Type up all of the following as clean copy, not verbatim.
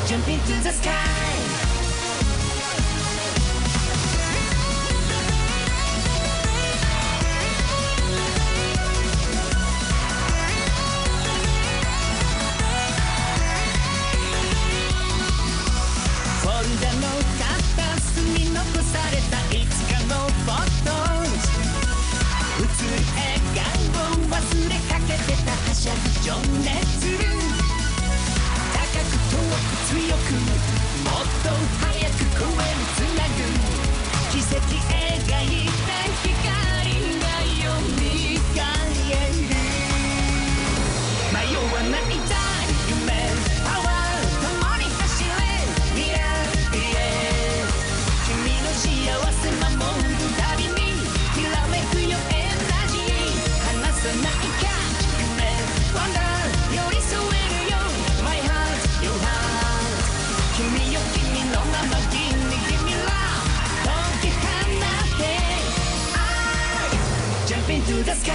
Jump into the sky. Into the sky.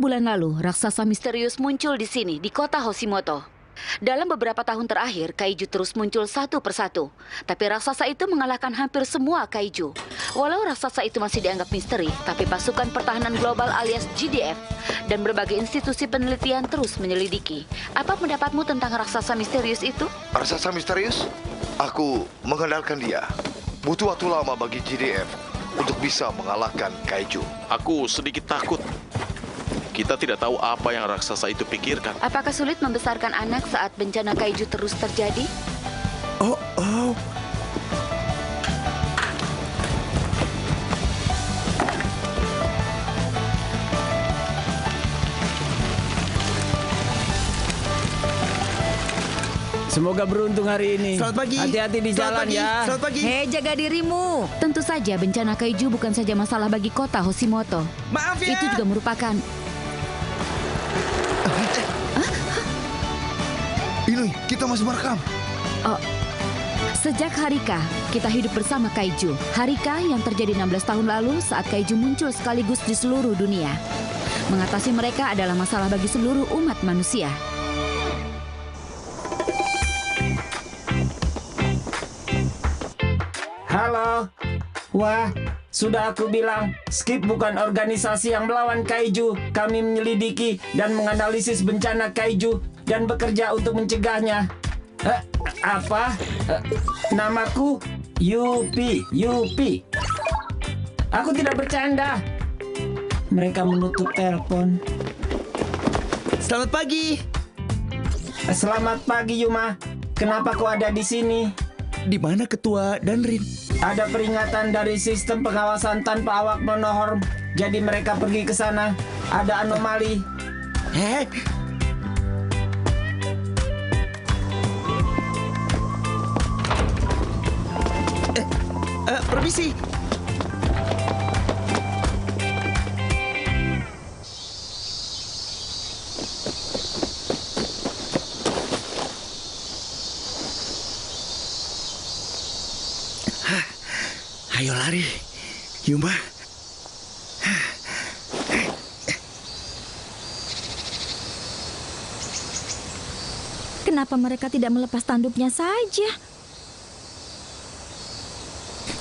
Bulan lalu, raksasa misterius muncul di sini, di kota Hoshimoto. Dalam beberapa tahun terakhir, kaiju terus muncul satu persatu. Tapi raksasa itu mengalahkan hampir semua kaiju. Walau raksasa itu masih dianggap misteri, tapi pasukan pertahanan global alias GDF dan berbagai institusi penelitian terus menyelidiki. Apa pendapatmu tentang raksasa misterius itu? Raksasa misterius? Aku mengandalkan dia. Butuh waktu lama bagi GDF untuk bisa mengalahkan kaiju. Aku sedikit takut. Kita tidak tahu apa yang raksasa itu pikirkan. Apakah sulit membesarkan anak saat bencana kaiju terus terjadi? Oh. Semoga beruntung hari ini. Selamat pagi. Hati-hati di jalan ya. Selamat pagi. Hei, jaga dirimu. Tentu saja bencana kaiju bukan saja masalah bagi kota Hoshimoto. Maaf ya. Itu juga merupakan... Ini, kita masih merekam. Oh, sejak Harika, kita hidup bersama kaiju. Harika yang terjadi 16 tahun lalu saat kaiju muncul sekaligus di seluruh dunia. Mengatasi mereka adalah masalah bagi seluruh umat manusia. Halo. Wah, sudah aku bilang, Skip bukan organisasi yang melawan kaiju. Kami menyelidiki dan menganalisis bencana kaiju dan bekerja untuk mencegahnya. Apa? Namaku Yupi. Aku tidak bercanda. Mereka menutup telepon. Selamat pagi. Selamat pagi, Yuma. Kenapa kau ada di sini? Di mana Ketua dan Rin? Ada peringatan dari sistem pengawasan tanpa awak monohorm. Jadi mereka pergi ke sana. Ada anomali. Permisi. Ayo lari, Yuma. Kenapa mereka tidak melepas tanduknya saja?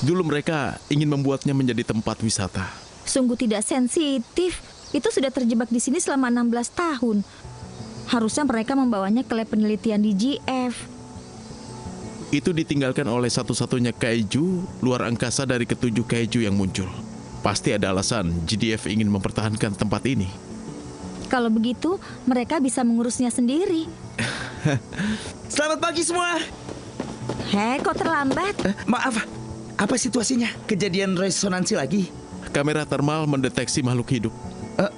Dulu mereka ingin membuatnya menjadi tempat wisata. Sungguh tidak sensitif. Itu sudah terjebak di sini selama 16 tahun. Harusnya mereka membawanya ke lab penelitian di GF. Itu ditinggalkan oleh satu-satunya kaiju luar angkasa dari ketujuh kaiju yang muncul. Pasti ada alasan GDF ingin mempertahankan tempat ini. Kalau begitu, mereka bisa mengurusnya sendiri. Selamat pagi semua. Hei, kok terlambat? Maaf, apa situasinya? Kejadian resonansi lagi? Kamera termal mendeteksi makhluk hidup.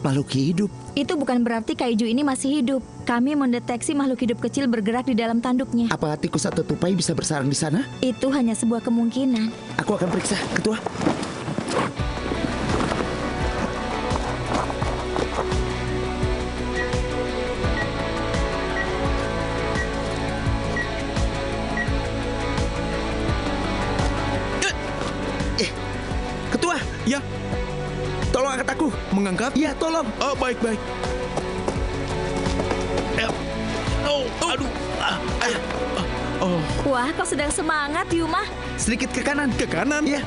Makhluk hidup? Itu bukan berarti kaiju ini masih hidup. Kami mendeteksi makhluk hidup kecil bergerak di dalam tanduknya. Apa tikus atau tupai bisa bersarang di sana? Itu hanya sebuah kemungkinan. Aku akan periksa, Ketua. Ketua, Ya, tolong angkat aku. mengangkat? Iya, tolong. Oh, baik-baik. Oh, aduh. Oh, Wah, kau sedang semangat, Yuma. Sedikit ke kanan. ke kanan. Iya.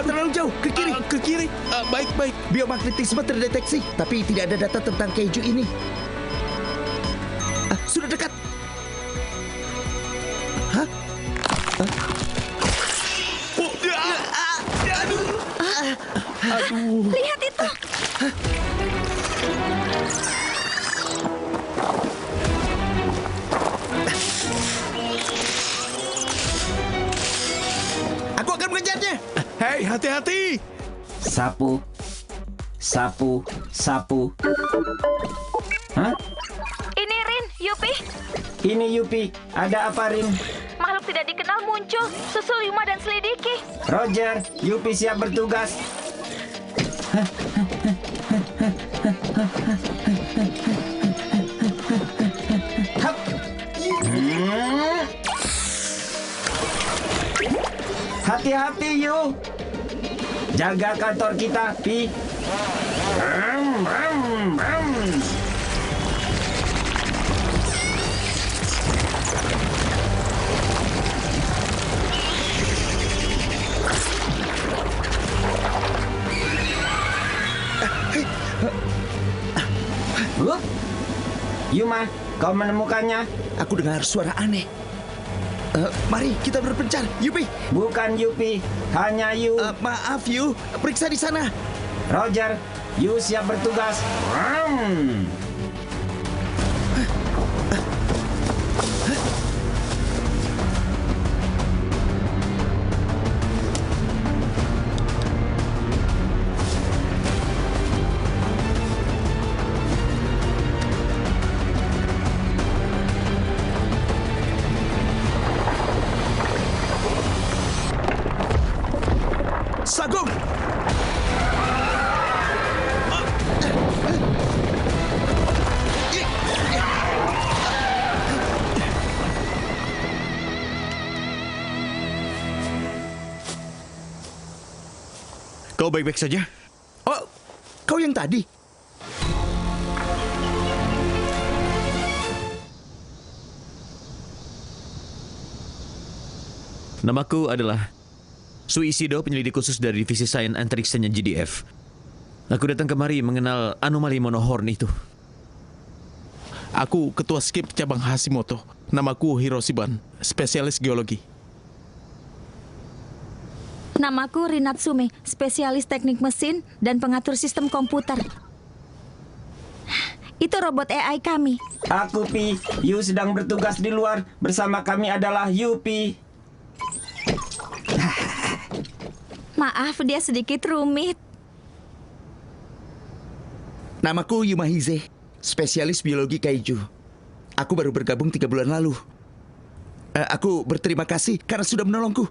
Terlalu jauh, ke kiri. Ke kiri. Baik-baik. Biomagnetisme terdeteksi, tapi tidak ada data tentang keju ini. Sudah dekat. Hah? Oh, aduh. Lihat itu. Aku akan mengejarnya. Hei, hati-hati. Sapu. Sapu. Sapu. Hah? Ini Rin, Yupi. Ini Yupi. Ada apa, Rin? Makhluk tidak dikenal muncul. Susul Yuma dan selidiki. Roger, Yupi siap bertugas. Hap. Hati-hati, Yu. Jaga kantor kita, Pi. Hup. Yuma, kau menemukannya? Aku dengar suara aneh. Mari kita berpencar, Yupi. Bukan Yupi, hanya Yu. Maaf, Yu. Periksa di sana. Roger, Yu siap bertugas. Sagong. Kau baik-baik saja? Oh, kau yang tadi. Namaku adalah Suisido, penyelidik khusus dari Divisi Sains Antariksanya GDF. Aku datang kemari mengenal anomali monohorn itu. Aku ketua skip cabang Hashimoto. Namaku Hiroshiban, spesialis geologi. Namaku Rinatsume, spesialis teknik mesin dan pengatur sistem komputer. Itu robot AI kami. Aku Pi, Yu sedang bertugas di luar. Bersama kami adalah Yupi. Maaf, dia sedikit rumit. Namaku Yumahize, spesialis biologi kaiju. Aku baru bergabung 3 bulan lalu. Aku berterima kasih karena sudah menolongku.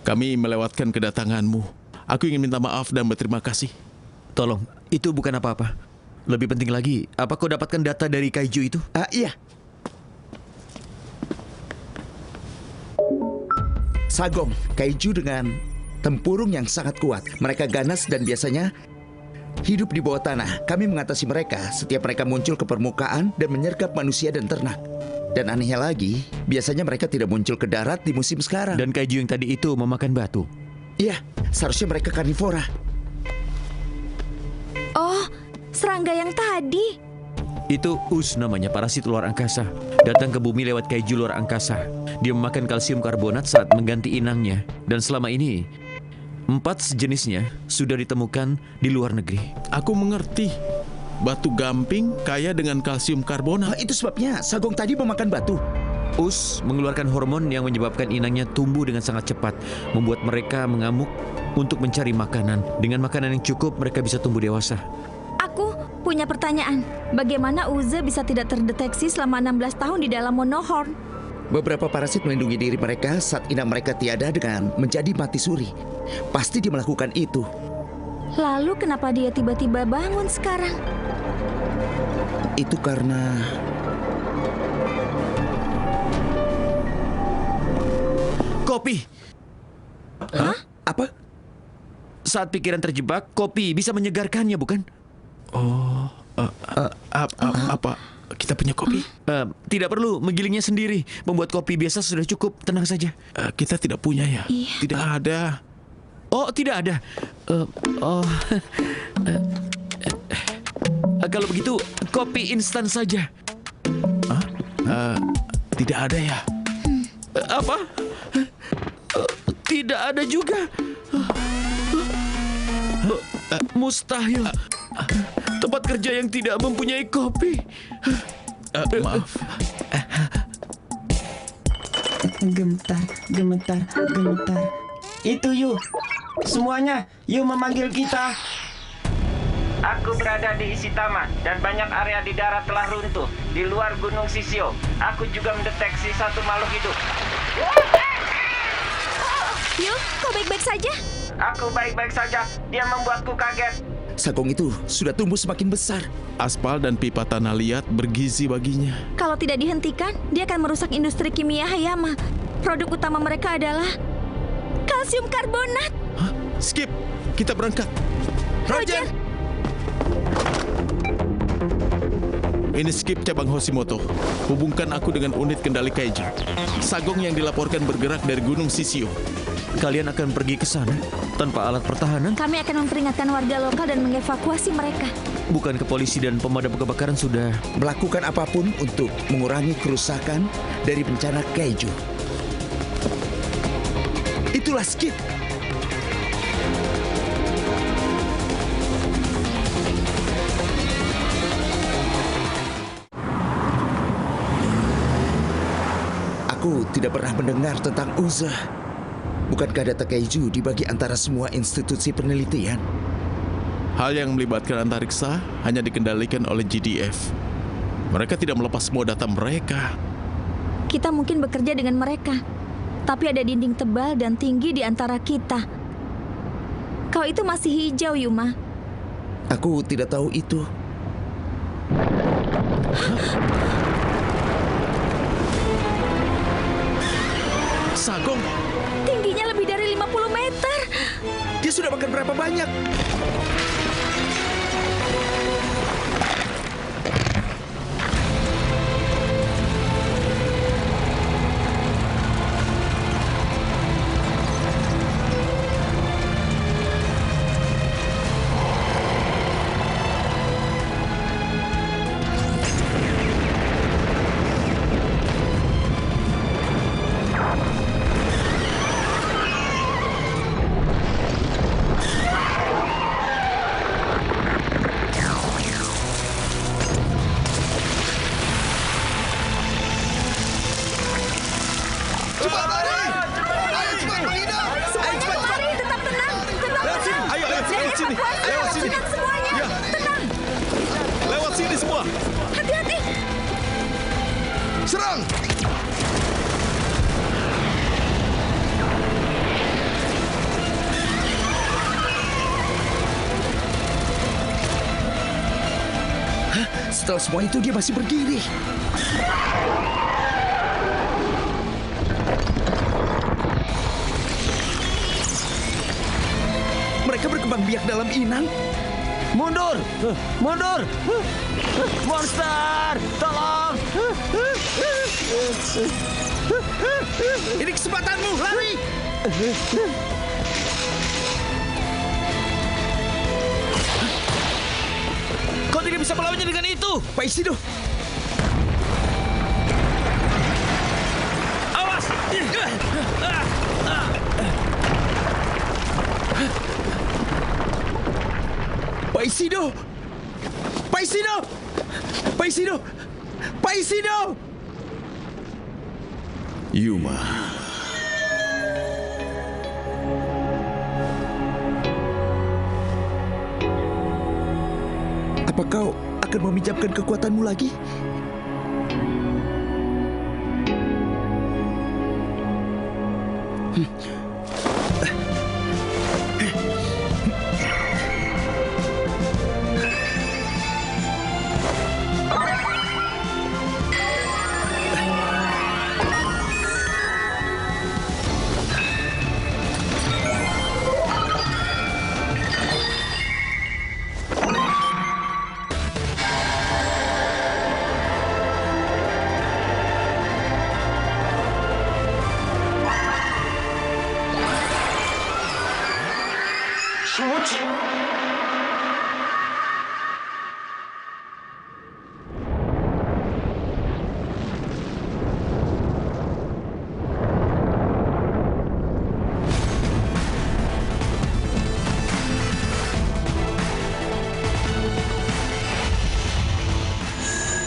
Kami melewatkan kedatanganmu. Aku ingin minta maaf dan berterima kasih. Tolong, itu bukan apa-apa. Lebih penting lagi, apa kau dapatkan data dari kaiju itu? Iya. Sagong, kaiju dengan tempurung yang sangat kuat. Mereka ganas dan biasanya hidup di bawah tanah. Kami mengatasi mereka setiap mereka muncul ke permukaan dan menyergap manusia dan ternak. Dan anehnya lagi, biasanya mereka tidak muncul ke darat di musim sekarang. Dan kaiju yang tadi itu memakan batu. Iya, seharusnya mereka karnivora. Oh, serangga yang tadi. Itu Us namanya, parasit luar angkasa. Datang ke bumi lewat kaiju luar angkasa. Dia memakan kalsium karbonat saat mengganti inangnya. Dan selama ini 4 sejenisnya sudah ditemukan di luar negeri. Aku mengerti. Batu gamping kaya dengan kalsium karbonat. Itu sebabnya Sagong tadi memakan batu. Us mengeluarkan hormon yang menyebabkan inangnya tumbuh dengan sangat cepat, membuat mereka mengamuk untuk mencari makanan. Dengan makanan yang cukup, mereka bisa tumbuh dewasa. Aku punya pertanyaan. Bagaimana Uze bisa tidak terdeteksi selama 16 tahun di dalam monohorn? Beberapa parasit melindungi diri mereka saat inang mereka tiada dengan menjadi mati suri. Pasti dia melakukan itu. Lalu kenapa dia tiba-tiba bangun sekarang? Itu karena... Kopi! Hah? Apa? Saat pikiran terjebak, kopi bisa menyegarkannya, bukan? Apa? Kita punya kopi? Tidak perlu menggilingnya sendiri. Membuat kopi biasa sudah cukup. Tenang saja. Kita tidak punya ya? Iya. Tidak ada. Oh, tidak ada. Kalau begitu, kopi instan saja. Tidak ada ya? Apa? Tidak ada juga. Mustahil. Tempat kerja yang tidak mempunyai kopi. Maaf. Gemetar. Itu Yu. Semuanya, Yu memanggil kita. Aku berada di Ishitama dan banyak area di darat telah runtuh. Di luar Gunung Sisio, aku juga mendeteksi satu makhluk hidup. Yu, kau baik-baik saja? Aku baik-baik saja. Dia membuatku kaget. Sagong itu sudah tumbuh semakin besar. Aspal dan pipa tanah liat bergizi baginya. Kalau tidak dihentikan, dia akan merusak industri kimia Hayama. Produk utama mereka adalah kalsium karbonat. Skip, kita berangkat. Roger. Ini Skip cabang Hoshimoto. Hubungkan aku dengan unit kendali Kaiju. Sagong yang dilaporkan bergerak dari Gunung Sisio. Kalian akan pergi ke sana tanpa alat pertahanan? Kami akan memperingatkan warga lokal dan mengevakuasi mereka. Bukan ke polisi dan pemadam kebakaran sudah? Melakukan apapun untuk mengurangi kerusakan dari bencana Kaiju. Itulah Skip. Aku tidak pernah mendengar tentang Uze. Bukankah data Kaiju dibagi antara semua institusi penelitian? Hal yang melibatkan antariksa hanya dikendalikan oleh GDF. Mereka tidak melepas semua data mereka. Kita mungkin bekerja dengan mereka, tapi ada dinding tebal dan tinggi di antara kita. Kau itu masih hijau, Yuma. Aku tidak tahu itu. Sagong! Tingginya lebih dari 50 meter. Dia sudah makan berapa banyak? Serang! Setelah semua itu dia masih berdiri. Mereka berkembang biak dalam inang. Mundur! Mundur! Monster! Tolong! Ini kesempatanmu, lari! Kau tidak bisa melawannya dengan itu. Pak Isido, Awas! Pak Isido, Pak Isido! Isino! Pak Isino! Pak Isino! Yuma. Apa kau akan meminjamkan kekuatanmu lagi?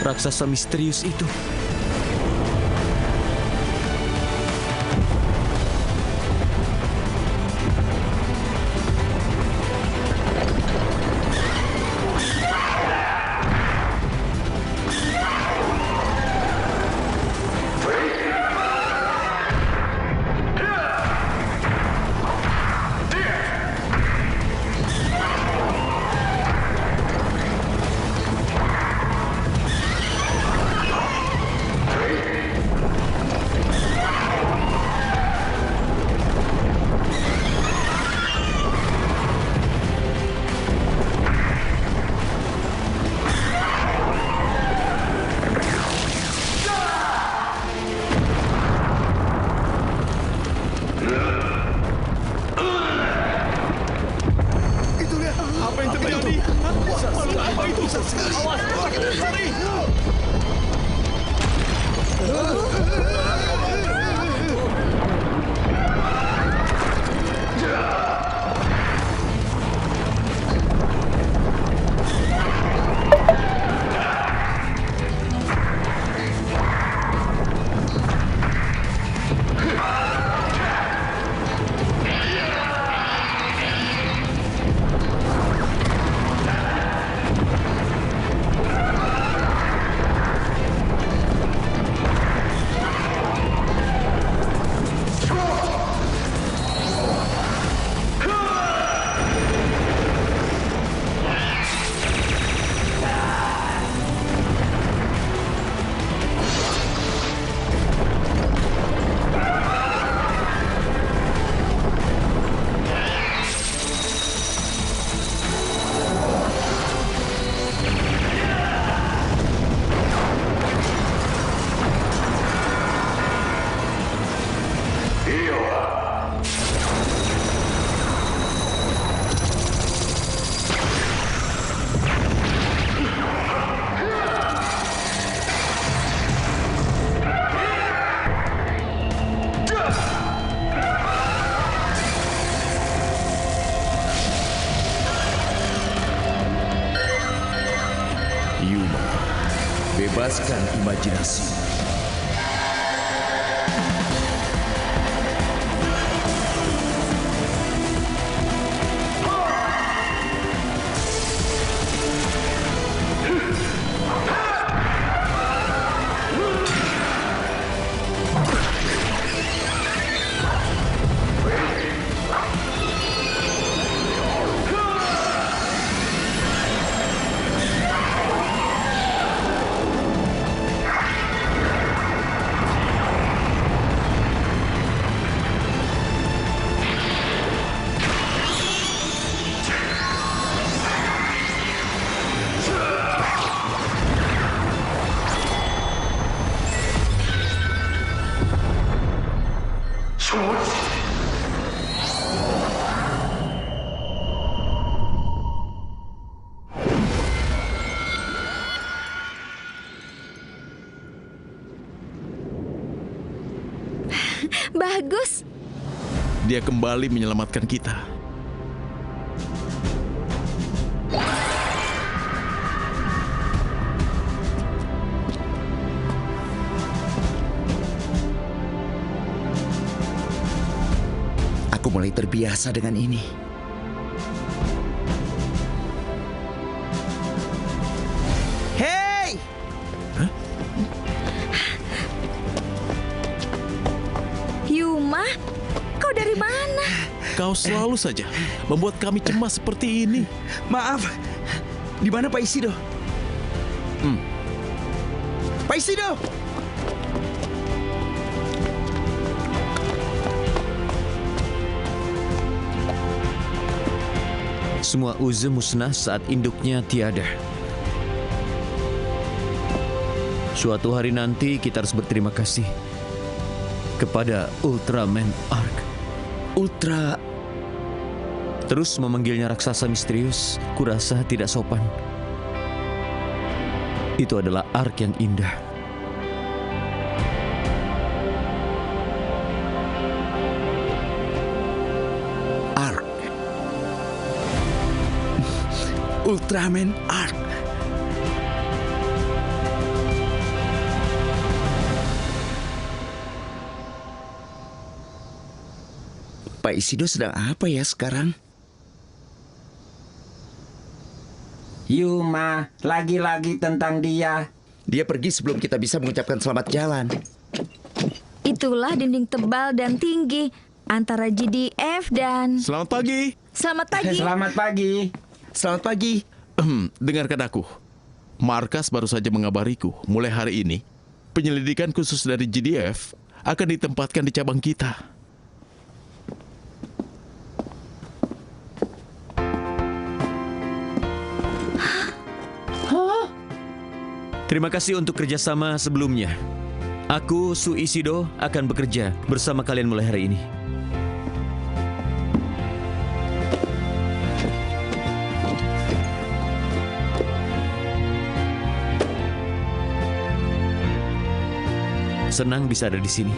Raksasa misterius itu. Yuma, bebaskan imajinasi. Bagus. Dia kembali menyelamatkan kita. mulai terbiasa dengan ini. Hei! Yuma, kau dari mana? Kau selalu saja membuat kami cemas seperti ini. Maaf, di mana Pak Isido? Pak Isido! Semua Uze musnah saat induknya tiada. Suatu hari nanti kita harus berterima kasih kepada Ultraman Ark. Ultra... Terus memanggilnya raksasa misterius, kurasa tidak sopan. Itu adalah Ark yang indah. Ark. Ultraman Ark. Pak Isido sedang apa ya sekarang? Yuma, lagi-lagi tentang dia. Dia pergi sebelum kita bisa mengucapkan selamat jalan. Itulah dinding tebal dan tinggi antara GDF dan... Selamat pagi. Selamat pagi. Selamat pagi. Selamat pagi. Dengarkan aku. Markas baru saja mengabariku, mulai hari ini, penyelidikan khusus dari GDF akan ditempatkan di cabang kita. Terima kasih untuk kerjasama sebelumnya. Aku, Su Isido, akan bekerja bersama kalian mulai hari ini. Senang bisa ada di sini.